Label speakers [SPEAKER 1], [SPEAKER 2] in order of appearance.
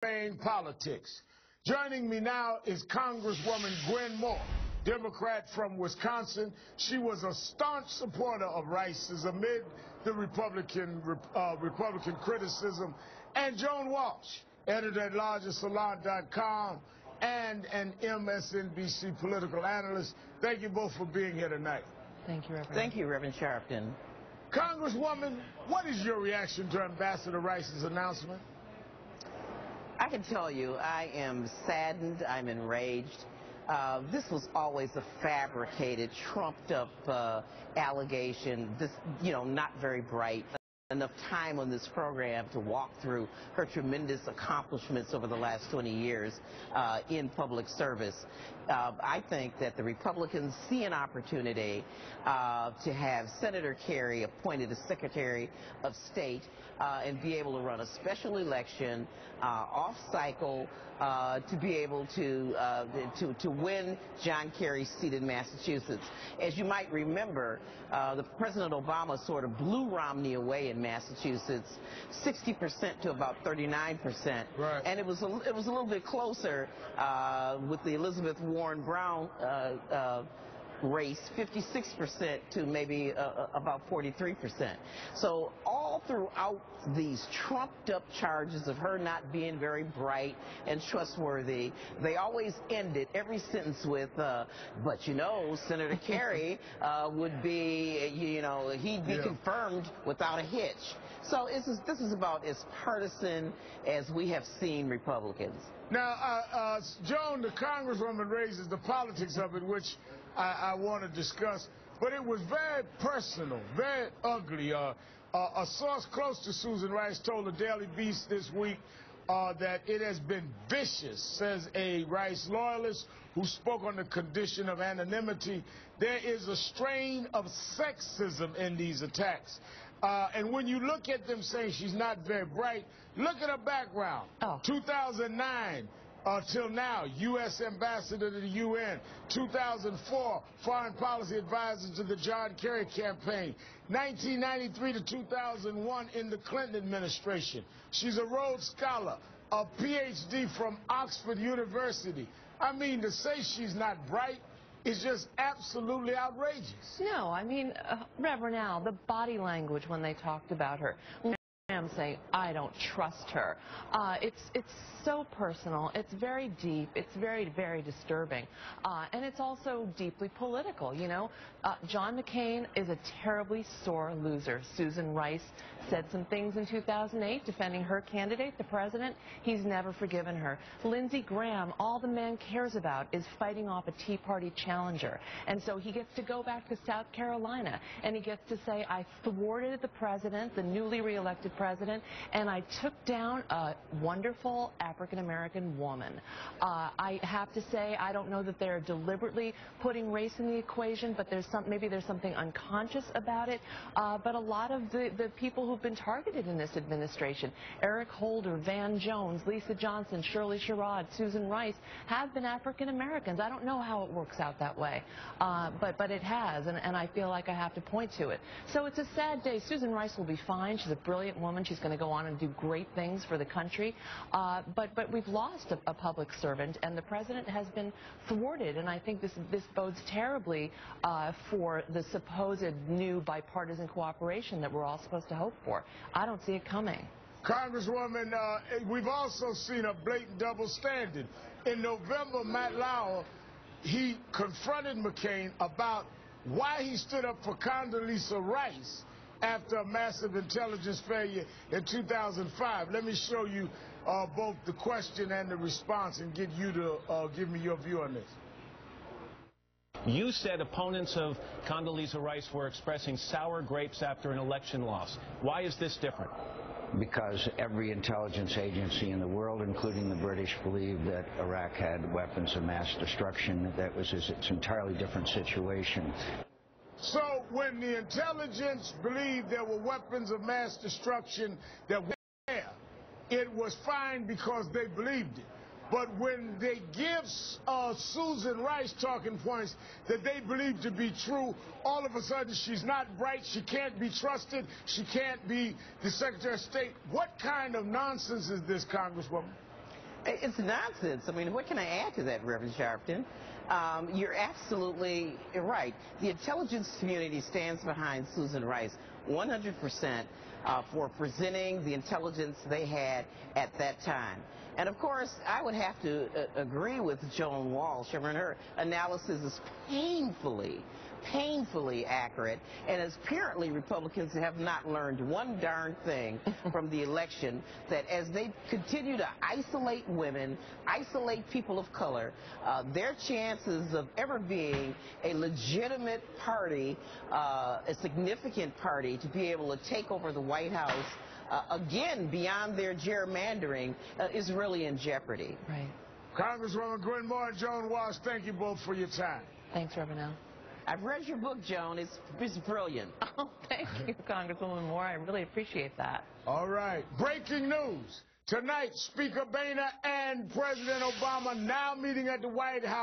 [SPEAKER 1] campaign politics. Joining me now is Congresswoman Gwen, Democrat from Wisconsin. She was a staunch supporter of Rice's amid the Republican criticism. And Joan Walsh, editor-at-large of Salon.com and an MSNBC political analyst. Thank you both for being here tonight.
[SPEAKER 2] Thank you, Reverend.
[SPEAKER 3] Thank you, Reverend Sharpton.
[SPEAKER 1] Congresswoman, what is your reaction to Ambassador Rice's announcement?
[SPEAKER 3] I can tell you, I am saddened, I'm enraged. This was always a fabricated, trumped-up allegation. This, not very bright. Enough time on this program to walk through her tremendous accomplishments over the last 20 years in public service. I think that the Republicans see an opportunity to have Senator Kerry appointed as Secretary of State and be able to run a special election off-cycle to be able to win John Kerry's seat in Massachusetts. As you might remember, President Obama sort of blew Romney away in Massachusetts, 60% to about 39%,
[SPEAKER 1] right.
[SPEAKER 3] And it was a little bit closer with the Elizabeth Warren Brown race, 56% to maybe about 43%. So all throughout these trumped-up charges of her not being very bright and trustworthy, they always ended every sentence with, but Senator Kerry would be, he'd be confirmed without a hitch. So this is about as partisan as we have seen Republicans.
[SPEAKER 1] Now, Joan, the Congresswoman raises the politics of it, which I want to discuss, but it was very personal, very ugly. A source close to Susan Rice told the Daily Beast this week that it has been vicious, says a Rice loyalist who spoke on the condition of anonymity. There is a strain of sexism in these attacks. And when you look at them saying she's not very bright, look at her background. 2009 till now, U.S. Ambassador to the UN. 2004, Foreign Policy Advisor to the John Kerry campaign. 1993 to 2001 in the Clinton administration. She's a Rhodes Scholar, a Ph.D. from Oxford University. I mean, to say she's not bright is just absolutely outrageous.
[SPEAKER 2] No, I mean, Reverend Al, the body language when they talked about her. I'm saying I don't trust her. It's so personal. It's very deep. It's very, very disturbing. And it's also deeply political. John McCain is a terribly sore loser. Susan Rice said some things in 2008 defending her candidate, the president. He's never forgiven her. Lindsey Graham, all the man cares about is fighting off a Tea Party challenger. And so he gets to go back to South Carolina and he gets to say, I thwarted the president, the newly reelected president, and I took down a wonderful African-American woman. I have to say, I don't know that they're deliberately putting race in the equation, but maybe there's something unconscious about it. But a lot of the people who've been targeted in this administration, Eric Holder, Van Jones, Lisa Johnson, Shirley Sherrod, Susan Rice, have been African-Americans. I don't know how it works out that way, but it has, and I feel like I have to point to it. So it's a sad day. Susan Rice will be fine. She's a brilliant woman. She's going to go on and do great things for the country. But we've lost a public servant, and the president has been thwarted. And I think this bodes terribly for the supposed new bipartisan cooperation that we're all supposed to hope for. I don't see it coming.
[SPEAKER 1] Congresswoman, we've also seen a blatant double standard. In November, Matt Lauer, he confronted McCain about why he stood up for Condoleezza Rice after a massive intelligence failure in 2005. Let me show you both the question and the response and get you to give me your view on this.
[SPEAKER 4] You said opponents of Condoleezza Rice were expressing sour grapes after an election loss. Why is this different?
[SPEAKER 5] Because every intelligence agency in the world, including the British, believed that Iraq had weapons of mass destruction. It's an entirely different situation.
[SPEAKER 1] So when the intelligence believed there were weapons of mass destruction that were there, it was fine because they believed it. But when they give Susan Rice talking points that they believe to be true, all of a sudden she's not bright, she can't be trusted, she can't be the Secretary of State. What kind of nonsense is this, Congresswoman?
[SPEAKER 3] It's nonsense. I mean, what can I add to that, Reverend Sharpton? You're absolutely right. The intelligence community stands behind Susan Rice 100% for presenting the intelligence they had at that time. And of course, I would have to agree with Joan Walsh. I mean, her analysis is painfully accurate, and apparently Republicans have not learned one darn thing from the election, that as they continue to isolate women, isolate people of color, their chances of ever being a legitimate party, a significant party to be able to take over the White House again beyond their gerrymandering is really in jeopardy.
[SPEAKER 2] Right.
[SPEAKER 1] Congresswoman Gwen and Joan Walsh, thank you both for your time.
[SPEAKER 2] Thanks, Reverend Al.
[SPEAKER 3] I've read your book, Joan. It's brilliant.
[SPEAKER 2] Oh, thank you, Congresswoman Moore. I really appreciate that.
[SPEAKER 1] All right. Breaking news. Tonight, Speaker Boehner and President Obama now meeting at the White House.